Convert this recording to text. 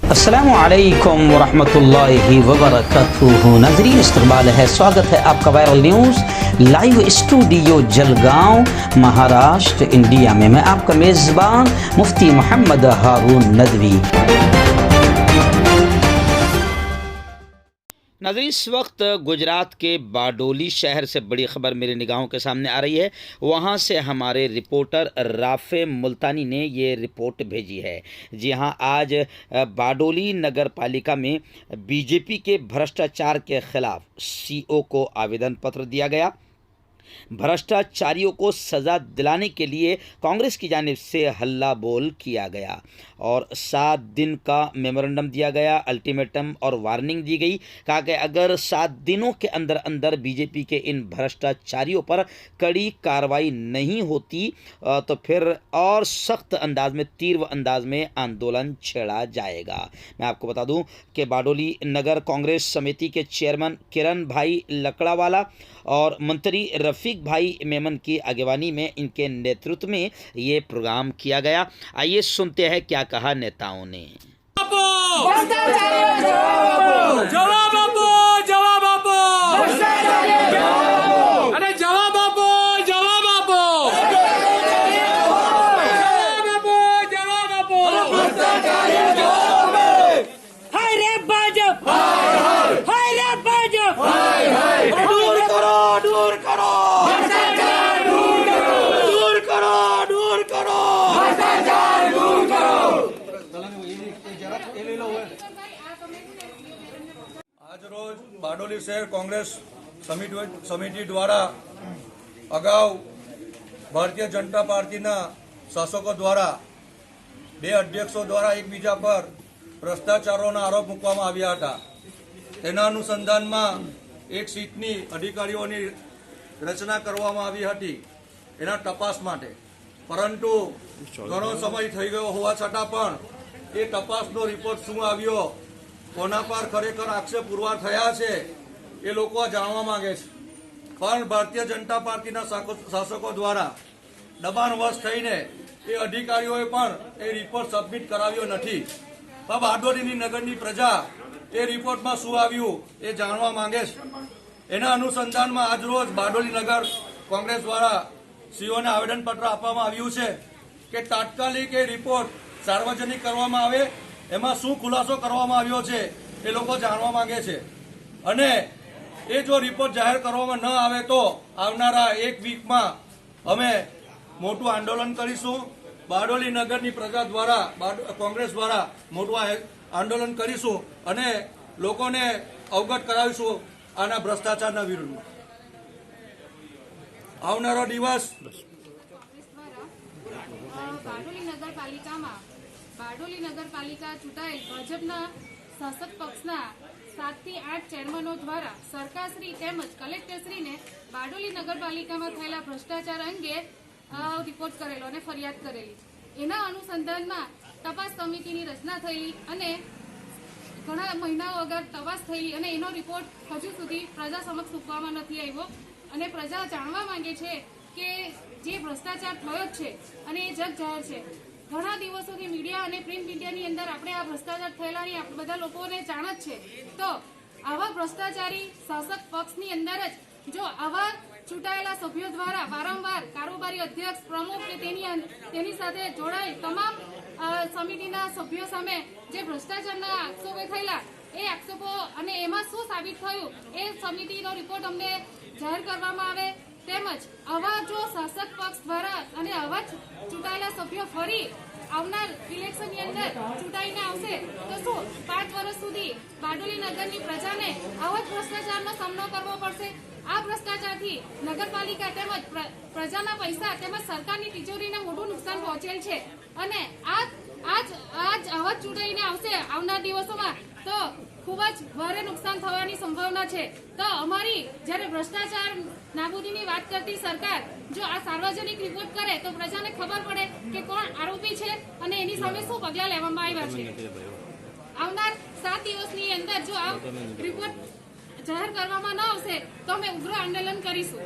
अस्सलामु अलैकुम वरहमतुल्लाहि वबरकातुहू। नाज़रीन, इस्तक़बाल है, स्वागत है आपका viral news live studio Jalgaon, Maharashtra, India में। मैं आपका मेज़बान मुफ्ती मोहम्मद हारून नदवी। नाज़रीन, इस वक्त गुजरात के बारडोली शहर से बड़ी खबर मेरी निगाहों के सामने आ रही है। वहाँ से हमारे रिपोर्टर राफ़े मुल्तानी ने ये रिपोर्ट भेजी है। जी हाँ, आज बारडोली नगर पालिका में बीजेपी के भ्रष्टाचार के खिलाफ सीओ को आवेदन पत्र दिया गया। भ्रष्टाचारियों को सज़ा दिलाने के लिए कांग्रेस की जानिब से हल्ला बोल किया गया और 7 दिन का मेमोरेंडम दिया गया, अल्टीमेटम और वार्निंग दी गई। कहा कि अगर 7 दिनों के अंदर अंदर बीजेपी के इन भ्रष्टाचारियों पर कड़ी कार्रवाई नहीं होती तो फिर और सख्त अंदाज में, तीव्र अंदाज में आंदोलन छेड़ा जाएगा। मैं आपको बता दूं कि बारडोली नगर कांग्रेस समिति के चेयरमैन किरण भाई लकड़ावाला और मंत्री रफीक भाई मेमन की आगवानी में, इनके नेतृत्व में ये प्रोग्राम किया गया। आइए सुनते हैं क्या कहा नेताओं ने। आज रोज बारडोली शहर कांग्रेस समिति द्वारा अगाऊ भारतीय जनता पार्टी शासकों द्वारा 2 अध्यक्षों द्वारा एकबीजा पर भ्रष्टाचारोना आरोप मूकवामां आव्या हता। तेना अनुसंधाનમાં एक सीटनी अधिकारीओनी रचना करवामां आवी हती एना तपास माटे, परंतु घणो समय थई गयो होवा छतां पण ए तपासनो रिपोर्ट शुं आव्यो, कोना पर खरेखर आक्षेप पुरવાર થયા છે એ લોકો જાણવા માંગે છે। પણ ભારતીય જનતા પાર્ટીના શાસકો દ્વારા દબાણવશ થઈને એ અધિકારીઓએ પણ એ રિપોર્ટ સબમિટ કરાવ્યો નથી। પણ બારડોલી નગરની પ્રજા એ રિપોર્ટમાં શું આવ્યું એ જાણવા માંગે છે। એના અનુસંધાનમાં આજ રોજ બારડોલી નગર કોંગ્રેસ દ્વારા સીઓને આવેદનપત્ર આપવામાં આવ્યું છે કે તાત્કાલિક એ રિપોર્ટ સાર્વજનિક કરવામાં આવે, એમાં શું ખુલાસો કરવામાં આવ્યો છે એ લોકો જાણવા માંગે છે। અને એ જો રિપોર્ટ જાહેર કરવામાં ન આવે તો આવનારા 1 વીકમાં અમે મોટું આંદોલન કરીશું। બારડોલી નગરની પ્રજા દ્વારા કોંગ્રેસ દ્વારા મોટું આંદોલન કરીશું અને લોકોને અવગત કરાવીશું આના ભ્રષ્ટાચારના વિરુદ્ધમાં। આવનારો દિવસ બારડોલી નગરપાલિકા ચૂંટાયેલ ભાજપના શાસક પક્ષના 7 થી 8 ચેરમેનો દ્વારા સરકારશ્રી તેમજ કલેક્ટરશ્રીને બારડોલી નગરપાલિકામાં થયેલા ભ્રષ્ટાચાર અંગે રિપોર્ટ કરેલો અને ફરિયાદ કરેલી। એના અનુસંધાનમાં તપાસ સમિતિની રચના થયેલી અને ઘણા મહિનાઓ અગાઉ તપાસ થયેલી અને એનો રિપોર્ટ હજુ સુધી પ્રજા સમક્ષ મૂકવામાં નથી આવ્યો અને પ્રજા જાણવા માંગે છે કે જે ભ્રષ્ટાચાર થયો છે અને એ જગ જાહેર છે। ઘણા દિવસોથી મીડિયા અને પ્રિન્ટ મીડિયાની અંદર આપણે આ ભ્રષ્ટાચાર થયેલાની બધા લોકોને જાણ જ છે। તો આવા ભ્રષ્ટાચારી શાસક પક્ષની અંદર જ જો આવા ચૂંટાયેલા સભ્યો દ્વારા વારંવાર કારોબારી અધ્યક્ષ, પ્રમુખ કે તેની સાથે જોડાઈ તમામ સમિતિના સભ્યો સામે જે ભ્રષ્ટાચારના આક્ષેપો થયેલા એ આક્ષેપો અને એમાં શું સાબિત થયું એ સમિતિનો રિપોર્ટ અમને જાહેર કરવામાં આવે। તેમજ આવા જો શાસક પક્ષ દ્વારા અને આવા ચૂંટાયેલા સભ્યો ફરી આવનાર ઇલેક્શનની અંદર ચૂંટાઈને આવશે તો શું 5 વર્ષ સુધી બારડોલી નગરની પ્રજાને આવા જ ભ્રષ્ટાચારનો સામનો કરવો પડશે? આ ભ્રષ્ટાચારથી નગરપાલિકા તેમજ પ્રજાના પૈસા તેમજ સરકારની તિજોરીને મોટું નુકસાન પહોંચેલ છે અને આજ આવા જ ચૂંટાઈને આવશે આવનાર દિવસોમાં તો ખૂબ જ ભારે નુકસાન થવાની સંભાવના છે। તો અમારી જ્યારે ભ્રષ્ટાચાર નાબૂદીની વાત કરતી સરકાર જો આ સાર્વજનિક રિપોર્ટ કરે તો પ્રજાને ખબર પડે કે કોણ આરોપી છે અને એની સામે શું પગલાં લેવામાં આવ્યા છે। આવનાર 7 દિવસની અંદર જો આ રિપોર્ટ જાહેર કરવામાં ન આવશે તો અમે ઉગ્ર આંદોલન કરીશું।